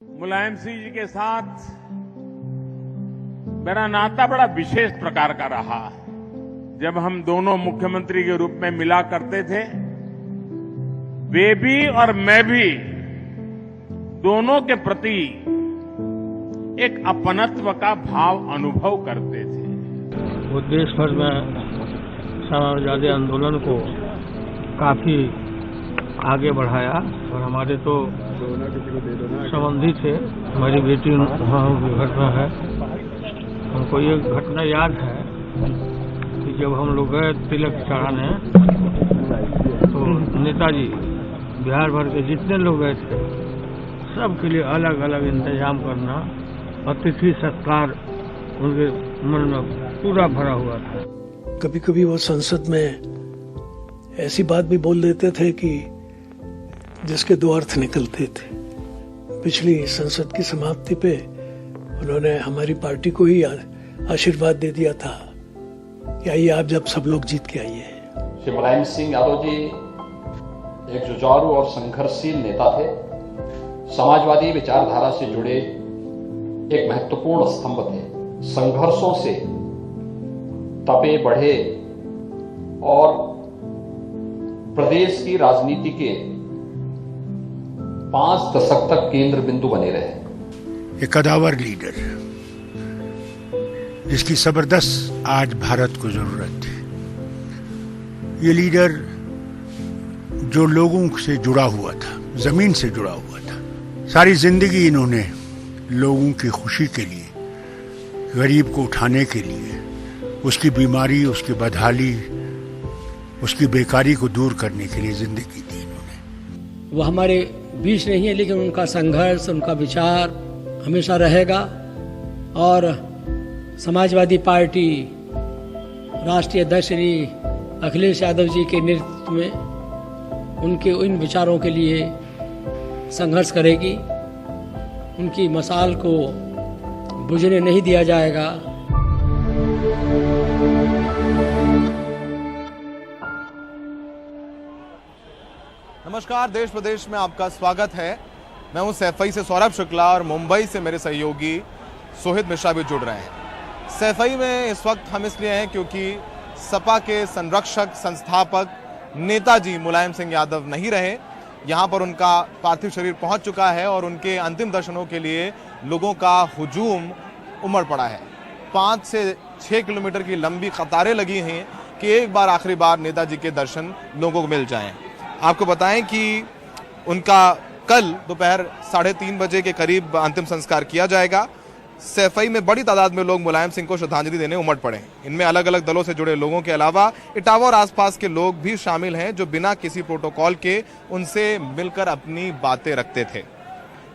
मुलायम सिंह जी के साथ मेरा नाता बड़ा विशेष प्रकार का रहा। जब हम दोनों मुख्यमंत्री के रूप में मिला करते थे, वे भी और मैं भी दोनों के प्रति एक अपनत्व का भाव अनुभव करते थे। वो देश भर में समाजवादी आंदोलन को काफी आगे बढ़ाया और हमारे तो संबंधी थे। हमारी बेटी वहाँ घर में है। हमको ये घटना याद है कि जब हम लोग गए तिलक चढ़ाने तो नेताजी बिहार भर के जितने लोग गए थे सबके लिए अलग अलग इंतजाम करना, अतिथि सत्कार उनके मन में पूरा भरा हुआ था। कभी कभी वो संसद में ऐसी बात भी बोल देते थे कि जिसके दो अर्थ निकलते थे। पिछली संसद की समाप्ति पे उन्होंने हमारी पार्टी को ही आशीर्वाद दे दिया था कि आइए आप जब सब लोग जीत के आइए। श्री मुलायम सिंह यादव जी एक जुझारू और संघर्षशील नेता थे। समाजवादी विचारधारा से जुड़े एक महत्वपूर्ण स्तंभ थे। संघर्षों से तपे बढ़े और प्रदेश की राजनीति के 5 दशक तक केंद्र बिंदु बने रहे। एक कदावर लीडर जिसकी जबरदस्त आज भारत को जरूरत है। ये लीडर जो लोगों से जुड़ा हुआ था, जमीन से जुड़ा हुआ था। सारी जिंदगी इन्होंने लोगों की खुशी के लिए, गरीब को उठाने के लिए, उसकी बीमारी, उसकी बदहाली, उसकी बेकारी को दूर करने के लिए जिंदगी दी इन्होंने। वो हमारे बीच नहीं है, लेकिन उनका संघर्ष, उनका विचार हमेशा रहेगा। और समाजवादी पार्टी राष्ट्रीय अध्यक्ष श्री अखिलेश यादव जी के नेतृत्व में उनके इन विचारों के लिए संघर्ष करेगी। उनकी मशाल को बुझने नहीं दिया जाएगा। नमस्कार, देश प्रदेश में आपका स्वागत है। मैं हूं सैफई से सौरभ शुक्ला और मुंबई से मेरे सहयोगी सोहित मिश्रा भी जुड़ रहे हैं। सैफई में इस वक्त हम इसलिए हैं क्योंकि सपा के संरक्षक, संस्थापक नेताजी मुलायम सिंह यादव नहीं रहे। यहां पर उनका पार्थिव शरीर पहुंच चुका है और उनके अंतिम दर्शनों के लिए लोगों का हुजूम उमड़ पड़ा है। 5 से 6 किलोमीटर की लंबी कतारें लगी हैं कि एक बार आखिरी बार नेताजी के दर्शन लोगों को मिल जाएं। आपको बताएं कि उनका कल दोपहर 3:30 बजे के करीब अंतिम संस्कार किया जाएगा। सैफई में बड़ी तादाद में लोग मुलायम सिंह को श्रद्धांजलि देने उमड़ पड़े। इनमें अलग अलग दलों से जुड़े लोगों के अलावा इटावा और आसपास के लोग भी शामिल हैं जो बिना किसी प्रोटोकॉल के उनसे मिलकर अपनी बातें रखते थे।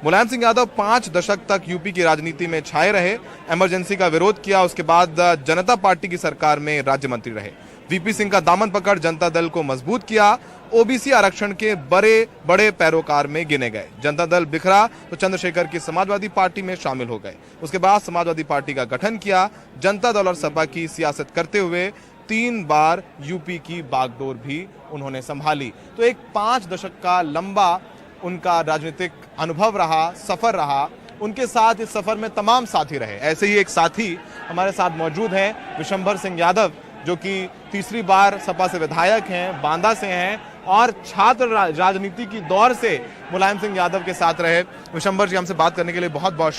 मुलायम सिंह यादव 5 दशक तक यूपी की राजनीति में छाए रहे। इमरजेंसी का विरोध किया, उसके बाद जनता पार्टी की सरकार में राज्य मंत्री रहे। वीपी सिंह का दामन पकड़ जनता दल को मजबूत किया। ओबीसी आरक्षण के बड़े बड़े पैरोकार में गिने गए। जनता दल बिखरा तो चंद्रशेखर की समाजवादी पार्टी में शामिल हो गए। उसके बाद समाजवादी पार्टी का गठन किया। जनता दल और सपा की सियासत करते हुए 3 बार यूपी की बागडोर भी उन्होंने संभाली। तो एक 5 दशक का लंबा उनका राजनीतिक अनुभव रहा, सफर रहा। उनके साथ इस सफर में तमाम साथी रहे। ऐसे ही एक साथी हमारे साथ मौजूद हैं, विशंभर सिंह यादव, जो कि तीसरी बार सपा से विधायक हैं, बांदा से हैं और छात्र राजनीति की दौर से मुलायम सिंह यादव के साथ रहे। विशंभर जी, हमसे बात करने के लिए बहुत बहुत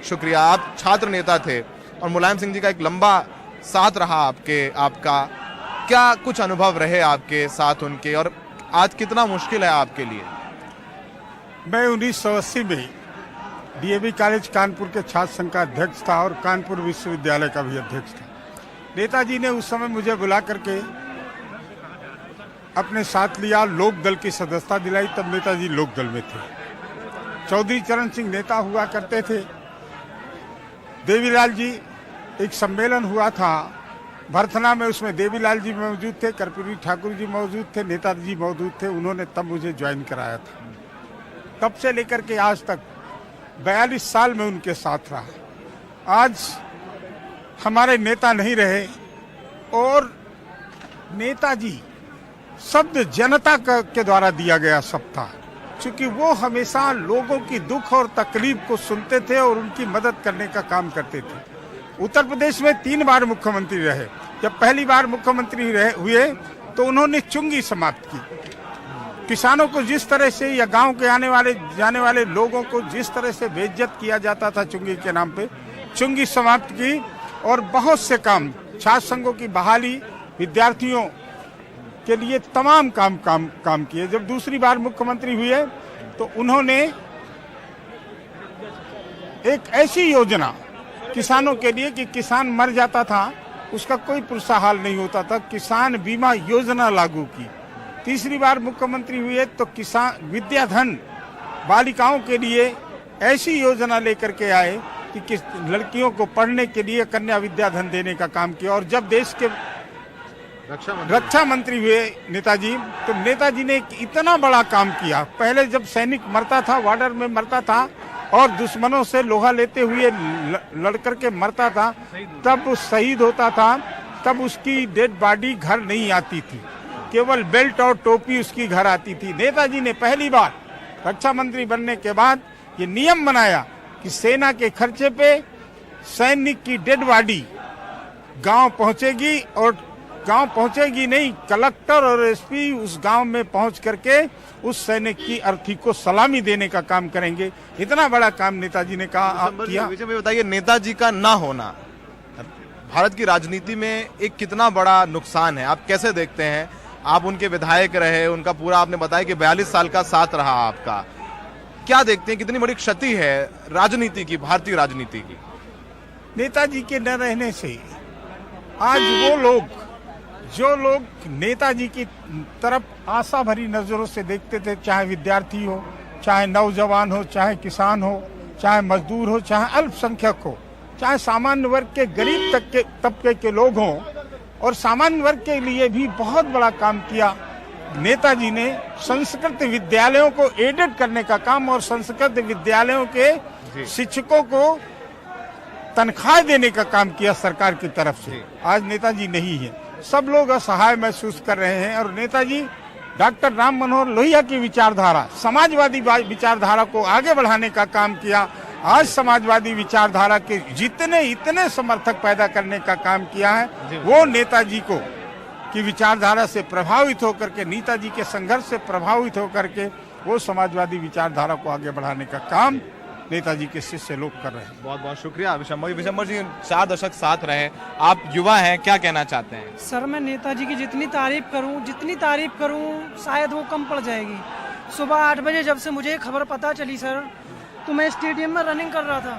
शुक्रिया। आप छात्र नेता थे और मुलायम सिंह जी का एक लंबा साथ रहा आपका। क्या कुछ अनुभव रहे आपके साथ उनके, और आज कितना मुश्किल है आपके लिए? मैं 1980 में डीएवी कॉलेज कानपुर के छात्र संघ का अध्यक्ष था और कानपुर विश्वविद्यालय का भी अध्यक्ष था। नेताजी ने उस समय मुझे बुला करके अपने साथ लिया, लोक दल की सदस्यता दिलाई। तब नेताजी लोक दल में थे। चौधरी चरण सिंह नेता हुआ करते थे। देवीलाल जी, एक सम्मेलन हुआ था भरथना में, उसमें देवीलाल जी मौजूद थे, कर्पूरी ठाकुर जी मौजूद थे, नेताजी मौजूद थे। उन्होंने तब मुझे ज्वाइन कराया था। तब से लेकर के आज तक 42 साल में उनके साथ रहा। आज हमारे नेता नहीं रहे और नेताजी शब्द जनता के द्वारा दिया गया सब था। चूंकि वो हमेशा लोगों की दुख और तकलीफ को सुनते थे और उनकी मदद करने का काम करते थे। उत्तर प्रदेश में 3 बार मुख्यमंत्री रहे। जब पहली बार मुख्यमंत्री हुए तो उन्होंने चुंगी समाप्त की। किसानों को जिस तरह से या गांव के जाने वाले लोगों को जिस तरह से बेइज्जत किया जाता था चुंगी के नाम पे, चुंगी समाप्त की और बहुत से काम, छात्र संघों की बहाली, विद्यार्थियों के लिए तमाम काम किए। जब दूसरी बार मुख्यमंत्री हुए तो उन्होंने एक ऐसी योजना किसानों के लिए कि किसान मर जाता था उसका कोई पुरसाहाल नहीं होता था, किसान बीमा योजना लागू की। तीसरी बार मुख्यमंत्री हुए तो किसान विद्याधन बालिकाओं के लिए ऐसी योजना लेकर के आए कि लड़कियों को पढ़ने के लिए कन्या विद्याधन देने का काम किया। और जब देश के रक्षा मंत्री हुए नेताजी, तो नेताजी ने इतना बड़ा काम किया। पहले जब सैनिक मरता था, बॉर्डर में मरता था और दुश्मनों से लोहा लेते हुए लड़ करके मरता था, तब शहीद होता था, तब उसकी डेड बॉडी घर नहीं आती थी, केवल बेल्ट और टोपी उसकी घर आती थी। नेताजी ने पहली बार रक्षा मंत्री बनने के बाद ये नियम बनाया कि सेना के खर्चे पे सैनिक की डेड बॉडी गांव पहुंचेगी, और गांव पहुंचेगी नहीं, कलेक्टर और एसपी उस गांव में पहुंच करके उस सैनिक की अर्थी को सलामी देने का काम करेंगे। इतना बड़ा काम नेताजी ने किया। बताइए, नेताजी का ना होना भारत की राजनीति में एक कितना बड़ा नुकसान है, आप कैसे देखते हैं? आप उनके विधायक रहे, उनका पूरा आपने बताया कि 42 साल का साथ रहा आपका, क्या देखते हैं कितनी बड़ी क्षति है राजनीति की, भारतीय राजनीति की? नेताजी के न रहने से आज वो लोग जो लोग नेताजी की तरफ आशा भरी नजरों से देखते थे, चाहे विद्यार्थी हो, चाहे नौजवान हो, चाहे किसान हो, चाहे मजदूर हो, चाहे अल्पसंख्यक हो, चाहे सामान्य वर्ग के गरीब तबके के लोग हों, और सामान्य वर्ग के लिए भी बहुत बड़ा काम किया नेताजी ने। संस्कृत विद्यालयों को एडेड करने का काम और संस्कृत विद्यालयों के शिक्षकों को तनख्वाह देने का काम किया सरकार की तरफ से। आज नेताजी नहीं है, सब लोग असहाय महसूस कर रहे हैं। और नेताजी डॉक्टर राम मनोहर लोहिया की विचारधारा, समाजवादी विचारधारा को आगे बढ़ाने का काम किया। आज समाजवादी विचारधारा के इतने समर्थक पैदा करने का काम किया है। वो नेताजी को की विचारधारा से प्रभावित होकर के, नेताजी के संघर्ष से प्रभावित होकर के वो समाजवादी विचारधारा को आगे बढ़ाने का काम नेताजी के शिष्य लोग कर रहे हैं। बहुत बहुत शुक्रिया विशंबर जी, 4 दशक साथ रहे, आप युवा हैं, क्या कहना चाहते हैं? सर, मैं नेताजी की जितनी तारीफ करूं शायद वो कम पड़ जाएगी। सुबह 8 बजे जब से मुझे खबर पता चली सर, तो मैं स्टेडियम में रनिंग कर रहा था,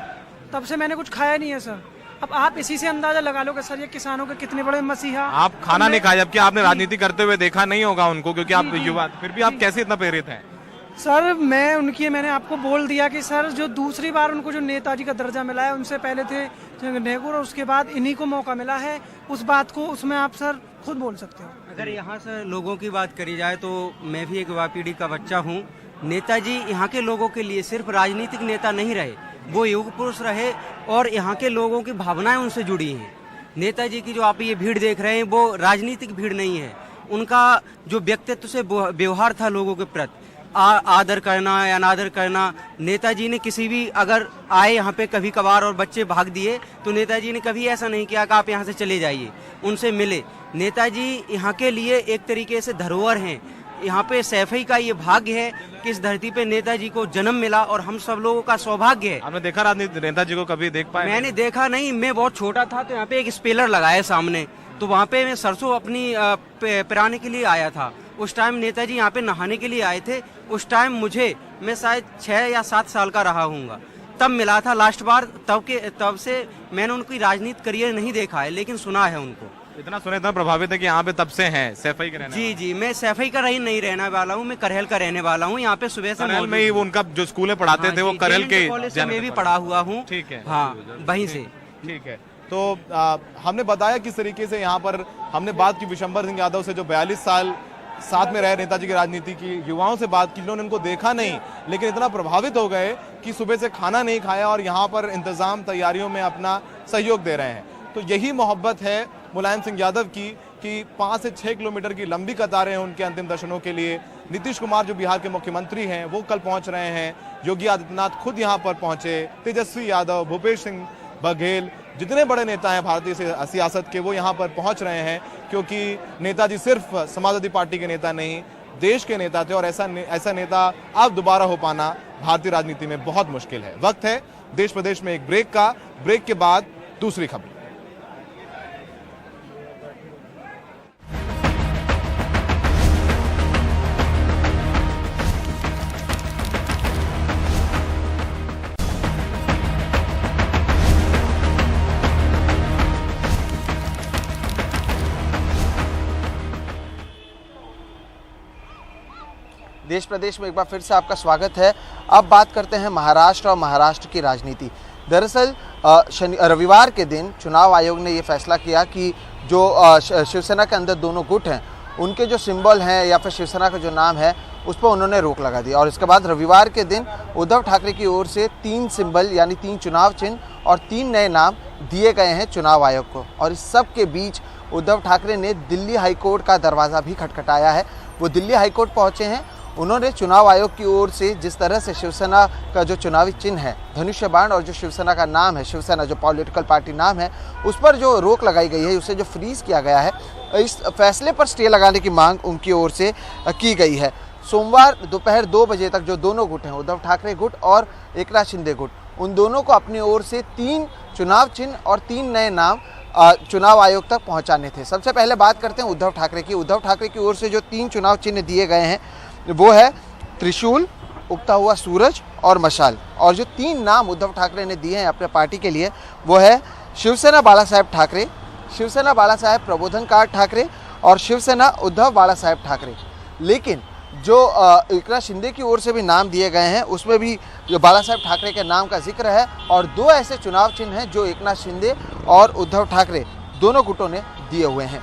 तब से मैंने कुछ खाया नहीं है सर। अब आप इसी से अंदाजा लगा लो कि सर ये किसानों के कितने बड़े मसीहा। आप खाना नहीं खाया, जबकि आपने राजनीति करते हुए देखा नहीं होगा उनको, क्योंकि आप युवा, फिर भी आप कैसे इतना प्रेरित हैं? सर मैंने आपको बोल दिया कि सर जो दूसरी बार उनको जो नेताजी का दर्जा मिला है, उनसे पहले थे नेहरू और उसके बाद इन्हीं को मौका मिला है। उस बात को उसमें आप सर खुद बोल सकते हो। अगर यहाँ से लोगों की बात करी जाए तो मैं भी एक युवा पीढ़ी का बच्चा हूँ। नेताजी यहाँ के लोगों के लिए सिर्फ राजनीतिक नेता नहीं रहे, वो युग पुरुष रहे और यहाँ के लोगों की भावनाएं उनसे जुड़ी हैं। नेताजी की जो आप ये भीड़ देख रहे हैं वो राजनीतिक भीड़ नहीं है, उनका जो व्यक्तित्व से व्यवहार था लोगों के प्रति, आदर करना या अनादर करना। नेताजी ने किसी भी अगर आए यहाँ पे कभी कभार और बच्चे भाग दिए तो नेताजी ने कभी ऐसा नहीं किया कि आप यहाँ से चले जाइए, उनसे मिले। नेताजी यहाँ के लिए एक तरीके से धरोहर हैं। यहाँ पे सैफई का ये भाग्य है कि इस धरती पे नेताजी को जन्म मिला और हम सब लोगों का सौभाग्य है। आपने देखा राजनीति नेताजी को कभी देख पाए? मैंने देखा नहीं, मैं बहुत छोटा था तो यहाँ पे एक स्पेलर लगाया सामने, तो वहाँ पे मैं सरसों अपनी पिराने के लिए आया था। उस टाइम नेताजी यहाँ पे नहाने के लिए आए थे। उस टाइम मैं शायद 6 या 7 साल का रहा हूँगा, तब मिला था लास्ट बार। तब से मैंने उनकी राजनीतिक करियर नहीं देखा है, लेकिन सुना है उनको। इतना प्रभावित है कि यहाँ पे तब से हैं, सैफई का रहने जी, मैं सैफई का नहीं रहने वाला हूँ, मैं करहल का रहने वाला हूँ। यहाँ पे सुबह से करहल में ही वो उनका जो स्कूल में पढ़ाते थे वो करहल के कॉलेज में भी पढ़ा हुआ हूँ। ठीक है, हाँ, वहीं से। ठीक है, तो हमने बताया किस तरीके से यहाँ पर हमने बात की विशंबर सिंह यादव से, जो 42 साल साथ में रहे नेताजी की राजनीति की। युवाओं से बात की जिन्होंने उनको देखा नहीं, लेकिन इतना प्रभावित हो गए कि सुबह से खाना नहीं खाया और यहाँ पर इंतजाम तैयारियों में अपना सहयोग दे रहे हैं। तो यही मोहब्बत है मुलायम सिंह यादव की कि 5 से 6 किलोमीटर की लंबी कतारें हैं उनके अंतिम दर्शनों के लिए। नीतीश कुमार जो बिहार के मुख्यमंत्री हैं वो कल पहुंच रहे हैं, योगी आदित्यनाथ खुद यहां पर पहुंचे, तेजस्वी यादव, भूपेश सिंह बघेल, जितने बड़े नेता हैं भारतीय सियासत के वो यहां पर पहुंच रहे हैं, क्योंकि नेताजी सिर्फ समाजवादी पार्टी के नेता नहीं, देश के नेता थे और ऐसा नेता अब दोबारा हो पाना भारतीय राजनीति में बहुत मुश्किल है। वक्त है देश प्रदेश में एक ब्रेक का, ब्रेक के बाद दूसरी खबर। देश प्रदेश में एक बार फिर से आपका स्वागत है। अब बात करते हैं महाराष्ट्र और महाराष्ट्र की राजनीति। दरअसल रविवार के दिन चुनाव आयोग ने ये फैसला किया कि जो शिवसेना के अंदर दोनों गुट हैं उनके जो सिंबल हैं या फिर शिवसेना का जो नाम है उस पर उन्होंने रोक लगा दी। और इसके बाद रविवार के दिन उद्धव ठाकरे की ओर से 3 सिंबल यानी 3 चुनाव चिन्ह और 3 नए नाम दिए गए हैं चुनाव आयोग को। और इस सब के बीच उद्धव ठाकरे ने दिल्ली हाईकोर्ट का दरवाज़ा भी खटखटाया है। वो दिल्ली हाईकोर्ट पहुँचे हैं। उन्होंने चुनाव आयोग की ओर से जिस तरह से शिवसेना का जो चुनावी चिन्ह है धनुष्य बाण और जो शिवसेना का नाम है, शिवसेना जो पॉलिटिकल पार्टी नाम है, उस पर जो रोक लगाई गई है, उसे जो फ्रीज किया गया है, इस फैसले पर स्टे लगाने की मांग उनकी ओर से की गई है। सोमवार दोपहर 2 बजे तक जो दोनों गुट हैं, उद्धव ठाकरे गुट और एकनाथ शिंदे गुट, उन दोनों को अपनी ओर से 3 चुनाव चिन्ह और 3 नए नाम चुनाव आयोग तक पहुंचाने थे। सबसे पहले बात करते हैं उद्धव ठाकरे की। उद्धव ठाकरे की ओर से जो 3 चुनाव चिन्ह दिए गए हैं वो है त्रिशूल, उगता हुआ सूरज और मशाल। और जो 3 नाम उद्धव ठाकरे ने दिए हैं अपने पार्टी के लिए वो है शिवसेना बाला साहेब ठाकरे, शिवसेना बाला साहेब प्रबोधनकार ठाकरे और शिवसेना उद्धव बाला साहेब ठाकरे। लेकिन जो एकनाथ शिंदे की ओर से भी नाम दिए गए हैं उसमें भी जो बाला साहेब ठाकरे के नाम का जिक्र है। और 2 ऐसे चुनाव चिन्ह हैं जो एकनाथ शिंदे और उद्धव ठाकरे दोनों गुटों ने दिए हुए हैं।